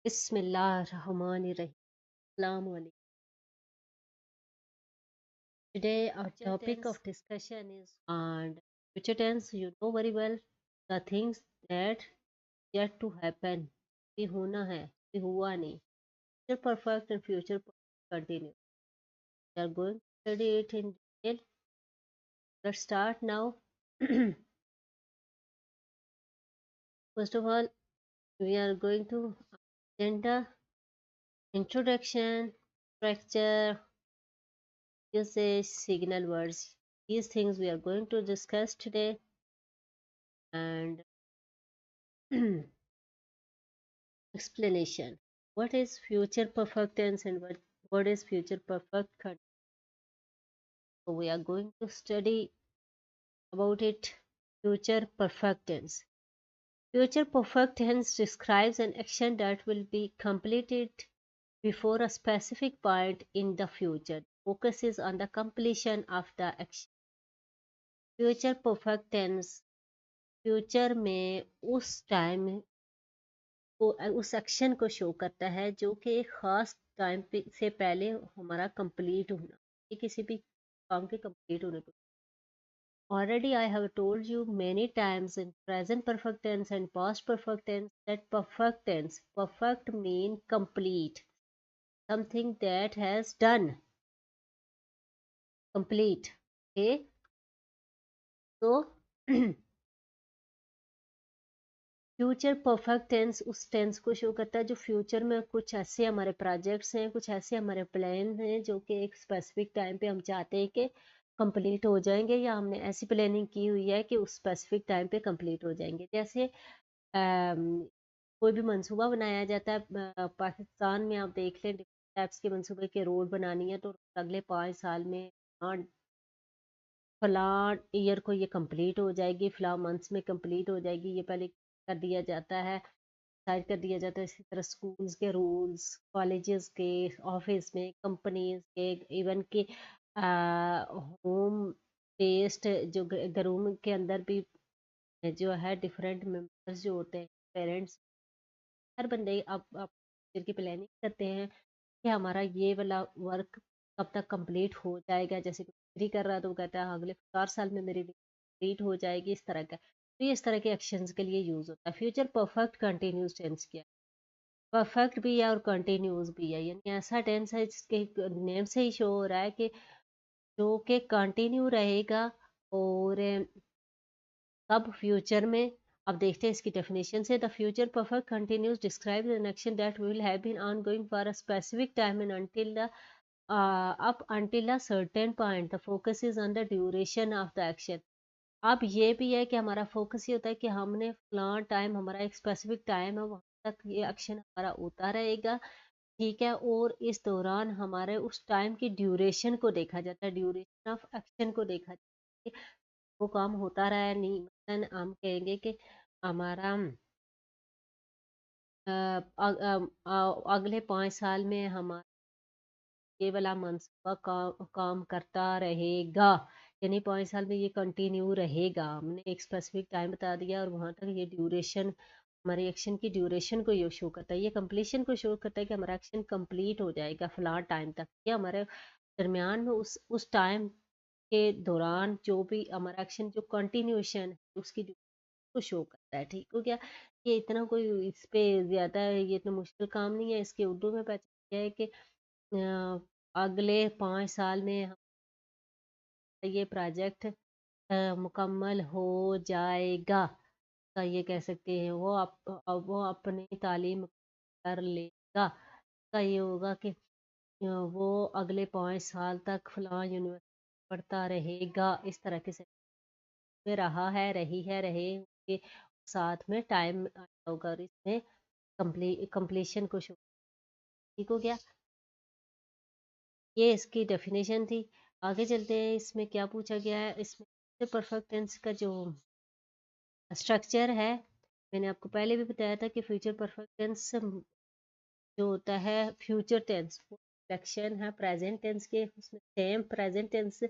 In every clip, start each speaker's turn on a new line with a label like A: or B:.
A: Bismillahirrahmanirrahim. Assalamu alaikum. Today our topic of discussion is on future tense. You know very well the things that yet to happen. भी होना है, भी हुआ नहीं. Future perfect and future perfect continue. We are going to study it in detail. Let's start now. First of all, we are going to agenda, introduction, structure, usage, signal words. These things we are going to discuss today, and explanation. What is future perfect tense and what is future perfect continuous? So we are going to study about it. Future perfect tense. Future perfect tense describes an action that will be completed before a specific point in the future. Focuses on the completion of the action. Future perfect tense future में उस time को उस action को show करता है जो कि एक ख़ास टाइम से पहले हमारा कंप्लीट होना ये किसी भी काम के कंप्लीट होने को already I have told you many times in present perfect tense and past perfect tense that perfect mean complete something that has done complete okay so future perfect tense उस tense को show करता है जो future में कुछ ऐसे हमारे projects हैं कुछ ऐसे हमारे प्लान हैं जो कि एक स्पेसिफिक टाइम पे हम चाहते हैं कि कंप्लीट हो जाएंगे या हमने ऐसी प्लानिंग की हुई है कि उस स्पेसिफिक टाइम पे कंप्लीट हो जाएंगे जैसे कोई भी मंसूबा बनाया जाता है पाकिस्तान में आप देख लें डिफरेंट टाइप्स के मंसूबे के रोड बनानी है तो अगले 5 साल में फलां ईयर को ये कंप्लीट हो जाएगी फलां मंथ्स में कंप्लीट हो जाएगी ये पहले कर दिया जाता है डिसाइड कर दिया जाता है इसी तरह स्कूल्स के रूल्स कॉलेजेस के ऑफिस में कंपनीज के इवन के होम बेस्ड जो घरों के अंदर भी जो है डिफरेंट मेंबर्स जो होते हैं पेरेंट्स हर बंदे आप की प्लानिंग करते हैं कि हमारा ये वाला वर्क कब तक कंप्लीट हो जाएगा जैसे डिग्री कर रहा है तो वो कहता है अगले 4 साल में मेरी कंप्लीट हो जाएगी इस तरह का तो ये इस तरह के एक्शंस के लिए यूज होता है फ्यूचर परफेक्ट कंटिन्यूस टेंस किया परफेक्ट भी है और कंटिन्यूस भी है यानी ऐसा टेंस है जिसके नेम से ही शो हो रहा है कि जो कि कंटिन्यू रहेगा और कब फ्यूचर में अब देखते हैं इसकी डेफिनेशन से the future perfect continuous describes an action that will have been ongoing for a specific time and until the up until a certain point the focus is on the duration of the action अब ये भी है कि हमारा focus ये होता है कि हमने फलां टाइम हमारा एक स्पेसिफिक टाइम है वहाँ तक ये एक्शन हमारा होता रहेगा ठीक है और इस दौरान हमारे उस टाइम की ड्यूरेशन को देखा जाता है ड्यूरेशन ऑफ एक्शन को देखा जाता है कि वो काम होता रहा है नहीं मतलब हम कहेंगे कि हमारा अगले 5 साल में हमारा ये वाला मनसूबा काम करता रहेगा यानी 5 साल में ये कंटिन्यू रहेगा हमने एक स्पेसिफिक टाइम बता दिया और वहां तक ये ड्यूरेशन हमारे एक्शन की ड्यूरेशन को ये शो करता है ये कंप्लीशन को शो करता है कि हमारा एक्शन कंप्लीट हो जाएगा फिलहाल टाइम तक ये हमारे दरमियान में उस टाइम के दौरान जो भी हमारा एक्शन जो कंटिन्यूशन उसकी को शो करता है ठीक हो गया ये इतना कोई इस पे ज्यादा ये इतना मुश्किल काम नहीं है इसके उर्दू में पता है कि अगले 5 साल में ये प्रोजेक्ट मुकम्मल हो जाएगा का ये कह सकते हैं वो अपनी तालीम कर लेगा का ये होगा कि वो अगले 5 साल तक फलां यूनिवर्सिटी पढ़ता रहेगा इस तरह के से में रहा है रही है रहे के साथ में टाइम होगा और इसमें कंप्लीशन को ठीक हो गया ये इसकी डेफिनेशन थी आगे चलते हैं इसमें क्या पूछा गया है इसमें परफेक्ट टेंस का जो स्ट्रक्चर है मैंने आपको पहले भी बताया था कि फ्यूचर परफेक्ट टेंस जो होता है फ्यूचर टेंस वो फ्रैक्शन है प्रेजेंट टेंस के उसमें सेम प्रेजेंट टेंस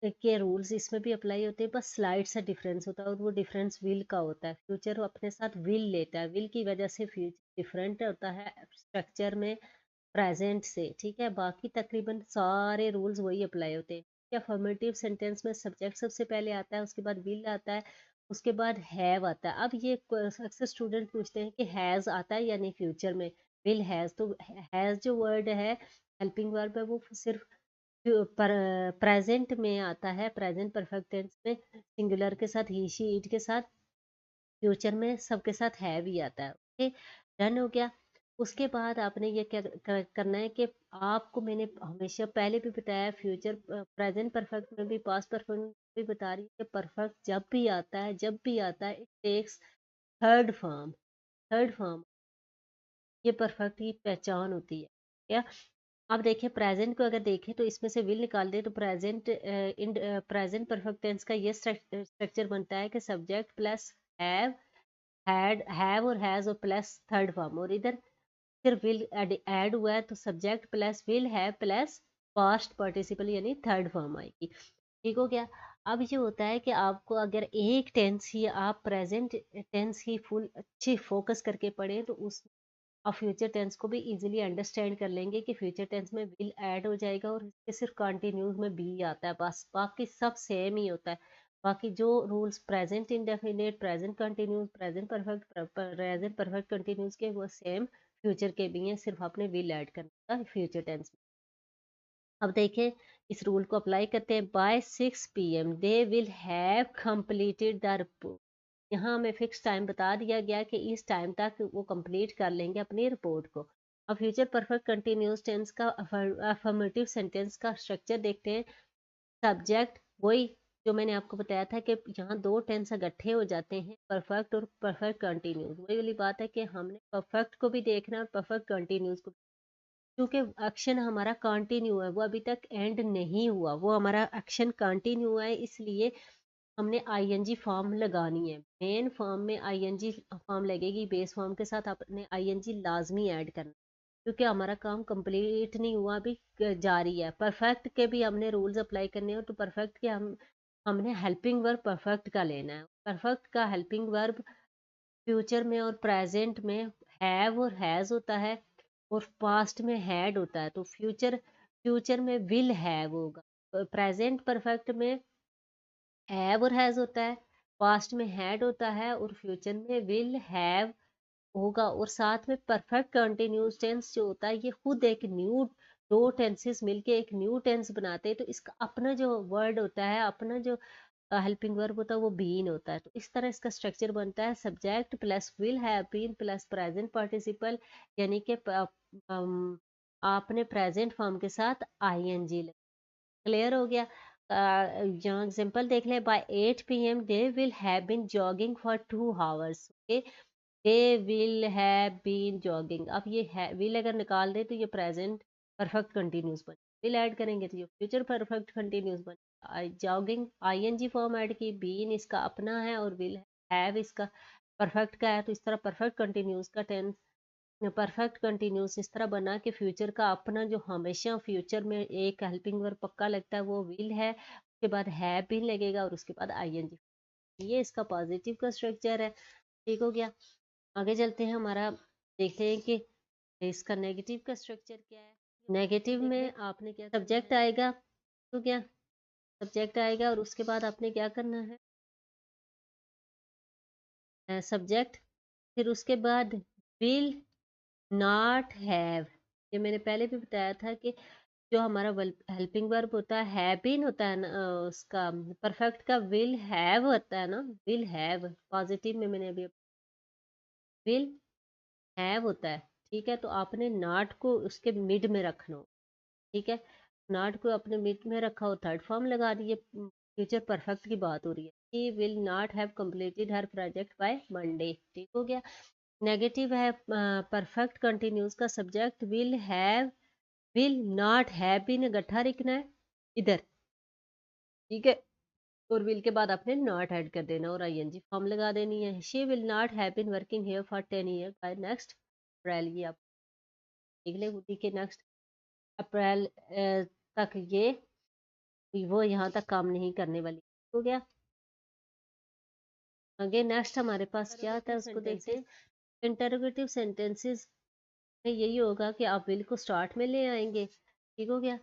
A: के रूल्स इसमें भी अप्लाई होते हैं, बस स्लाइड सा डिफरेंस होता है और वो डिफरेंस विल का होता है। फ्यूचर अपने साथ विल लेता है, विल की वजह से फ्यूचर डिफरेंट होता है स्ट्रक्चर में प्रेजेंट से, ठीक है। बाकी तकरीबन सारे रूल्स वही अप्लाई होते हैं। क्या अफर्मेटिव सेंटेंस में सब्जेक्ट सबसे पहले आता है, उसके बाद विल आता है, उसके बाद हैव आता है। अब ये अक्सर स्टूडेंट पूछते हैं कि हैज़ आता है या नहीं फ्यूचर में, विल हैज़। तो हैज़ जो वर्ड है हेल्पिंग वर्ब है, वो सिर्फ प्रेजेंट में आता है, प्रेजेंट परफेक्ट टेंस में सिंगुलर के साथ ही शी इट के साथ, फ्यूचर में सबके साथ है भी आता है। ओके, डन हो गया। उसके बाद आपने ये क्या करना है कि आपको मैंने हमेशा पहले भी बताया, फ्यूचर प्रेजेंट परफेक्ट में भी पास्ट परफेक्ट में भी बता रही है कि परफेक्ट जब भी आता है, जब भी आता है, it takes third form. Third form ये परफेक्ट की पहचान होती है, क्या। अब देखिए प्रेजेंट को अगर देखें तो इसमें से विल निकाल दे तो present in present perfect tense का ये स्ट्रक्चर बनता है कि सब्जेक्ट प्लस हैव, हैव और हैज और प्लस थर्ड फॉर्म, और इधर फिर विल ऐड हुआ है तो subject plus will have plus past participle यानी थर्ड फॉर्म आएगी। ठीक हो गया। अब ये होता है कि आपको अगर एक टेंस ही आप प्रेजेंट टेंस ही फुल अच्छे फोकस करके पढ़ें तो उस आप फ्यूचर टेंस को भी इजीली अंडरस्टैंड कर लेंगे कि फ्यूचर टेंस में विल ऐड हो जाएगा और इसके सिर्फ कंटिन्यूस में बी आता है, बस बाकी सब सेम ही होता है। बाकी जो rules present indefinite, present continuous, present perfect, present perfect continuous के वो सेम फ्यूचर के भी हैं, सिर्फ आपने विल ऐड करना था फ्यूचर टेंस में। अब देखें इस रूल को अप्लाई करते हैं। By 6 PM they will have completed the report. यहाँ हमें फिक्स टाइम बता दिया गया कि इस टाइम तक वो कंप्लीट कर लेंगे अपनी रिपोर्ट को। अब फ्यूचर परफेक्ट कंटिन्यूस टेंस का अफर्मेटिव सेंटेंस का स्ट्रक्चर देखते हैं। सब्जेक्ट वही जो मैंने आपको बताया था कि यहाँ दो टेंस इकट्ठे हो जाते हैं, परफेक्ट और परफेक्ट कंटिन्यूस। वही वाली बात है कि हमने परफेक्ट को भी देखना है और परफेक्ट कंटिन्यूस को, क्योंकि एक्शन हमारा कंटिन्यू है, वो अभी तक एंड नहीं हुआ, वो हमारा एक्शन कंटिन्यू है, इसलिए हमने आईएनजी फॉर्म लगानी है। मेन फॉर्म में आईएनजी फॉर्म लगेगी, बेस फॉर्म के साथ आपने आईएनजी लाजमी ऐड करना, क्योंकि हमारा काम कंप्लीट नहीं हुआ, अभी जारी है। परफेक्ट के भी हमने रूल्स अप्लाई करने हो तो परफेक्ट के हमने हेल्पिंग वर्ब परफेक्ट का लेना है। परफेक्ट का हेल्पिंग वर्ब फ्यूचर में और प्रेजेंट में हैव और हैज होता है और पास्ट में हैड होता है। तो फ्यूचर फ्यूचर में विल हैव होगा, प्रेजेंट परफेक्ट में हैव और हैज होता है, पास्ट में हैड होता है और फ्यूचर में विल हैव होगा। और साथ में परफेक्ट कंटिन्यूस टेंस जो होता है ये खुद एक न्यू, दो टेंसेस मिलके एक न्यू टेंस बनाते हैं, तो इसका अपना जो वर्ड होता है, अपना जो हेल्पिंग वर्ब होता है वो बीन होता है। तो इस तरह इसका स्ट्रक्चर बनता है, subject plus will have been plus present participle, यानी कि आपने प्रेजेंट फॉर्म के साथ आईएनजी। क्लियर हो गया। यहाँ एग्जांपल देख ले। By 8 PM they will have been jogging for 2 hours। Okay, they will have been jogging. अब ये है विल अगर निकाल दे तो ये प्रेजेंट परफेक्ट कंटिन्यूस बने, विल ऐड करेंगे तो ये फ्यूचर परफेक्ट कंटिन्यूस बने। जॉगिंग आईएनजी फॉर्म ऐड की, बीन इसका अपना है और विल हैव इसका परफेक्ट का है, तो इस तरह परफेक्ट कंटिन्यूस का टेंस, परफेक्ट कंटिन्यूस इस तरह बना कि फ्यूचर का अपना जो हमेशा फ्यूचर में एक हेल्पिंग वर्ब पक्का लगता है वो विल है, उसके बाद हैव बीन लगेगा और उसके बाद आईएनजी। ये इसका पॉजिटिव का स्ट्रक्चर है। ठीक हो गया। आगे चलते हैं, हमारा देखते हैं कि इसका नेगेटिव का स्ट्रक्चर क्या है। नेगेटिव में आपने क्या, सब्जेक्ट आएगा, तो क्या सब्जेक्ट आएगा और उसके बाद आपने क्या करना है, सब्जेक्ट, फिर उसके बाद विल नॉट हैव। ये मैंने पहले भी बताया था कि जो हमारा हेल्पिंग वर्ब होता है हैव होता है ना, उसका परफेक्ट का विल हैव होता है ना, विल हैव पॉजिटिव में मैंने अभी विल हैव होता है। ठीक है, तो आपने नॉट को उसके मिड में रखना हो। ठीक है, नॉट को अपने मिड में रखा हो, थर्ड फॉर्म लगा दिए, फ्यूचर परफेक्ट की बात हो रही है। He will not have completed her project by Monday. ठीक हो गया। नेगेटिव है परफेक्ट कंटिन्यूस का subject will not have been इकट्ठा लिखना है इधर। ठीक है, और विल के बाद आपने नॉट ऐड कर देना और आईएनजी फॉर्म लगा देनी है। She will not have been working here for 10 years by next April. ये आप देख ले, खुद ही के नेक्स्ट अप्रैल तक ये वो यहाँ तक काम नहीं करने वाली। हो गया। आगे नेक्स्ट हमारे पास क्या आता है उसको देखते हैं। इंटरोगेटिव सेंटेंसेस में यही होगा कि आप विल को स्टार्ट में ले आएंगे, ठीक हो गया।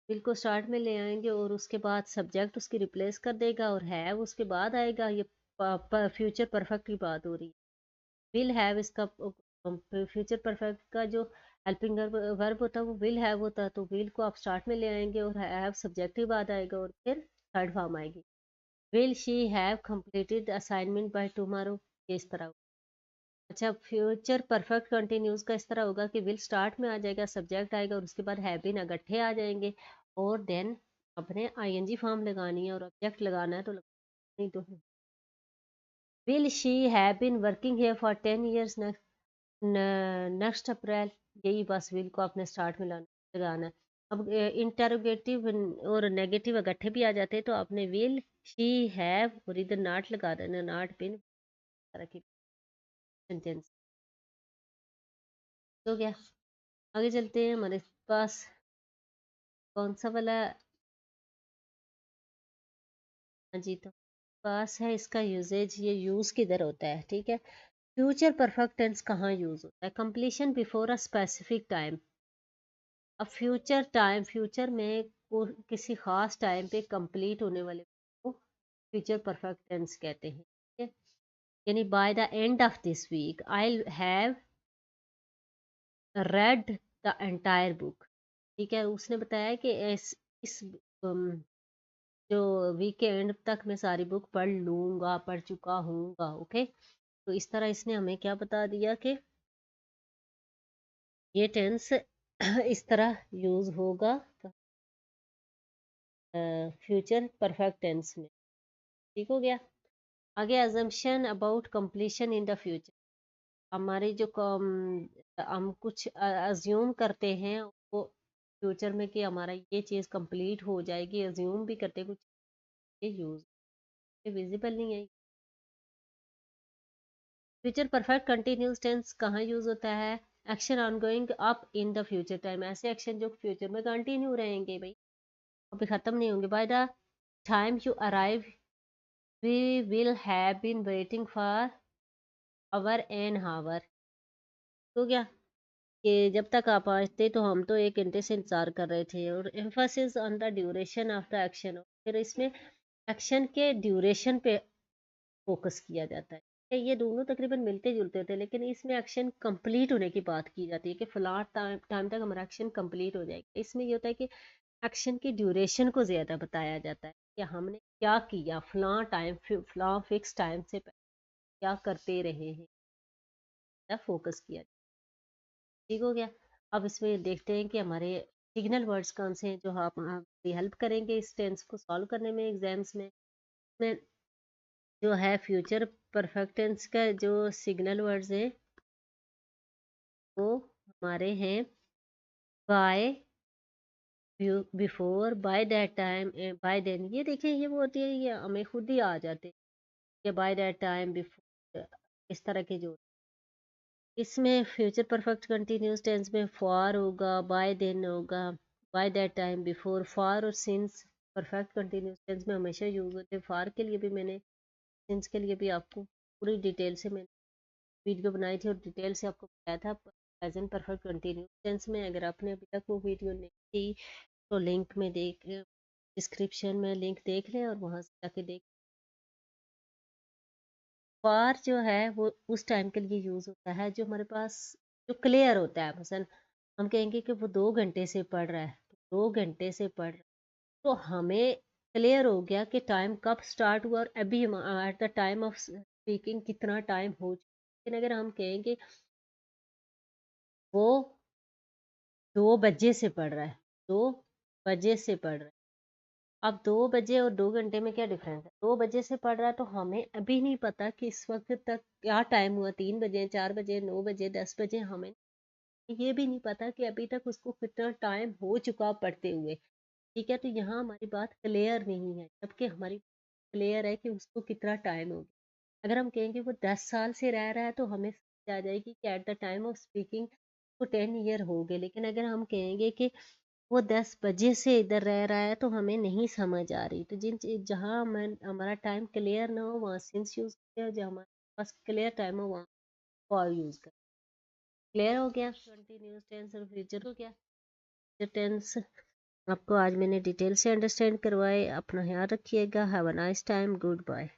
A: विल को स्टार्ट में ले आएंगे और उसके बाद सब्जेक्ट उसकी रिप्लेस कर देगा और हैव उसके बाद आएगा। ये फ्यूचर परफेक्ट की बात हो रही है। विल हैव इसका फ्यूचर परफेक्ट का जो हेल्पिंग वर्ब होता है वो विल हैव होता है, तो विल को आप स्टार्ट में ले आएंगे और हैव सब्जेक्ट के बाद आएगा और फिर थर्ड फॉर्म आएगी। Will she have completed assignment by tomorrow, ये इस तरह। अच्छा, फ्यूचर परफेक्ट कंटिन्यूस का इस तरह होगा कि विल स्टार्ट में आ जाएगा, सब्जेक्ट आएगा और उसके बाद हैव बीन इकट्ठे आ जाएंगे और देन अपने आईएनजी फॉर्म लगानी है और ऑब्जेक्ट लगाना है तो नहीं तो will she have been working here for 10 years next April, यही बस विल को आपने स्टार्ट में लगाना है। अब इंटरोगेटिव और नेगेटिव इकट्ठे भी आ जाते हैं तो आपने विल शी हैव और इधर नॉट लगा देना, नॉट बिन तरह की सेंटेंस। तो क्या, आगे चलते हैं। हमारे पास कौन सा वाला, हाँ जी, तो पास है इसका यूजेज, ये यूज किधर होता है, ठीक है। फ्यूचर परफेक्ट टेंस कहाँ यूज होता है? Completion before a specific time. अब फ्यूचर टाइम, फ्यूचर में किसी खास टाइम पे कंप्लीट होने वाले को फ्यूचर परफेक्ट टेंस कहते हैं, ठीक है। यानी by the end of this week I have read the entire book, ठीक है। उसने बताया कि इस जो वीकेंड तक मैं सारी बुक पढ़ लूंगा, पढ़ चुका हूँगा, ओके। तो इस तरह इसने हमें क्या बता दिया कि ये टेंस इस तरह यूज होगा फ्यूचर परफेक्ट टेंस में, ठीक हो गया। आगे assumption about completion in the future. हमारी जो हम कुछ अज्यूम करते हैं वो फ्यूचर में कि हमारा ये चीज़ कंप्लीट हो जाएगी, अज्यूम भी करते हैं कुछ, ये यूज विजिबल नहीं है। फ्यूचर परफेक्ट कंटिन्यूस टेंस कहाँ यूज होता है? Action on going up in the future time, ऐसे एक्शन जो फ्यूचर में कंटिन्यू रहेंगे भाई, अभी खत्म नहीं होंगे। By the time you arrive we will have been waiting for our an hour. तो क्या, कि जब तक आप आते तो हम तो 1 घंटे से इंतजार कर रहे थे। और emphasis on the duration of the action, फिर इसमें एक्शन के ड्यूरेशन पे फोकस किया जाता है। ये दोनों तकरीबन मिलते जुलते थे लेकिन इसमें एक्शन कंप्लीट होने की बात की जाती है कि फलां टाइम तक हमारा एक्शन कंप्लीट हो जाएगा। इसमें ये होता है कि एक्शन की ड्यूरेशन को ज़्यादा बताया जाता है कि हमने क्या किया, फलां टाइम, फलां फिक्स टाइम से क्या करते रहे हैं, फोकस किया। ठीक हो गया। अब इसमें देखते हैं कि हमारे सिग्नल वर्ड्स कौन से हैं जो आप हमारी हेल्प करेंगे इस टेंस को सॉल्व करने में एग्जाम्स में जो है फ्यूचर परफेक्ट टेंस का जो सिग्नल वर्ड्स हैं वो हमारे हैं by, before, by that time, by then. ये देखिए ये वो होती है, ये हमें खुद ही आ जाते हैं कि बाय दैट टाइम, बिफोर, इस तरह के जो। इसमें फ्यूचर परफेक्ट कंटिन्यूस टेंस में फॉर होगा, बाय देन होगा, bye that time, before. For और सिंस परफेक्ट कंटिन्यूस टेंस में हमेशा यूज होते हैं। फॉर के लिए भी मैंने, सिंस के लिए भी आपको पूरी डिटेल से मैंने वीडियो बनाई थी और डिटेल से आपको बताया था प्रेजेंट परफेक्ट कंटिन्यूस टेंस में। अगर आपने अभी तक वो वीडियो नहीं थी तो लिंक में देख, डिस्क्रिप्शन में लिंक देख लें और वहाँ से जाके देख। फॉर जो है वो उस टाइम के लिए यूज़ होता है जो हमारे पास जो क्लियर होता है। मसलन हम कहेंगे कि वो 2 घंटे से पढ़ रहा है, तो 2 घंटे से पढ़ रहा है, तो हमें क्लियर हो गया कि टाइम कब स्टार्ट हुआ और अभी at the time of speaking कितना टाइम हो चुका। लेकिन अगर हम कहेंगे वो 2 बजे से पढ़ रहा है, 2 बजे से पढ़ रहा है, अब 2 बजे और 2 घंटे में क्या डिफरेंस है? 2 बजे से पढ़ रहा है तो हमें अभी नहीं पता कि इस वक्त तक क्या टाइम हुआ, 3 बजे, 4 बजे, 9 बजे, 10 बजे, हमें ये भी नहीं पता कि अभी तक उसको कितना टाइम हो चुका पढ़ते हुए। ठीक है, तो यहाँ हमारी बात क्लियर नहीं है जबकि हमारी क्लियर है कि उसको कितना टाइम हो गया। अगर हम कहेंगे वो 10 साल से रह रहा है तो हमें समझ आ जाएगी कि at the time of speaking तो 10 ईयर हो गए। लेकिन अगर हम कहेंगे कि वो 10 बजे से इधर रह रहा है तो हमें नहीं समझ आ रही। तो जहाँ हमारा टाइम क्लियर ना हो वहाँ सिंस यूज करें, जहाँ हमारे पास क्लियर टाइम हो वहाँ फॉर यूज करें। क्लियर हो गया? कंटिन्यूस टेंस और फ्यूचर हो गया। जो टेंस आपको आज मैंने डिटेल से अंडरस्टैंड करवाए। अपना ख्याल रखिएगा। Have a nice time. Good bye.